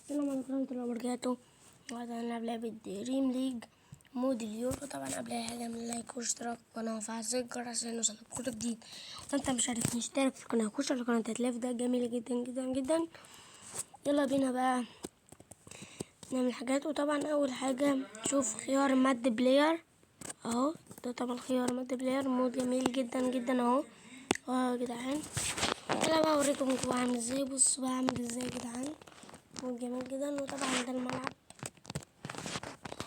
السلام عليكم ورحمة الله وبركاته. النهارده هنلعب لعبة دريم ليج مود اليورو. طبعا قبل أي حاجة اعمل لايك واشتراك في القناة وفعل زر الجرس عشان يوصلك كل جديد. وانت مش عارف نشترك في القناة وخش على القناة هتلاقي ده جميلة جدا جدا جدا. يلا بينا بقى نعمل حاجات. وطبعا أول حاجة نشوف خيار ماد بلاير اهو. ده طبعا خيار ماد بلاير مود جميل جدا جدا اهو يا جدعان. يلا بقى اوريكم هو عامل ازاي. بصوا بقى عامل ازاي يا جدعان، مود جميل جدا. وطبعا ده الملعب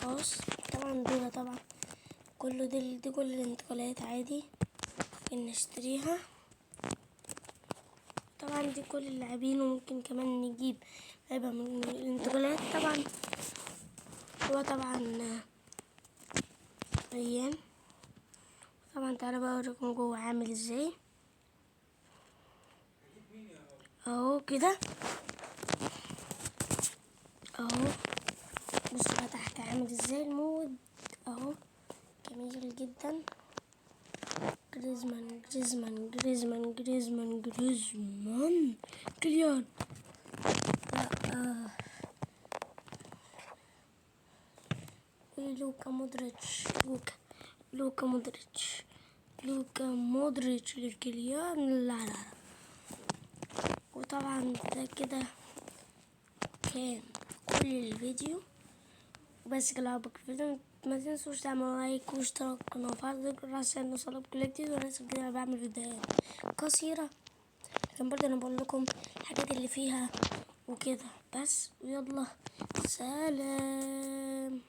خلاص. طبعا طبعا دي كل الانتقالات عادي ممكن نشتريها. طبعا دي كل اللاعبين، وممكن كمان نجيب لعبة من الانتقالات. طبعا هو طبعا ايام. طبعا تعالى بقى اوريكم جوه عامل ازاي اهو كده اهو. بصوا بقى تحت عامل ازاي المود اهو، جميل جدا. جريزمان جريزمان جريزمان جريزمان جريزمان كليان. لوكا مودريتش لوكا مودريتش للكليان. لا وطبعا ده كده كان كل الفيديو. وبس كده. لو عجبك الفيديو ما تنسوش تعملوا لايك واشتراك في القناة وفعل زر الجرس عشان يوصلك كل جديد. وانا كده بعمل فيديوهات قصيرة، لكن برضه انا بقول لكم الحاجات اللي فيها وكده بس. ويلا سلام.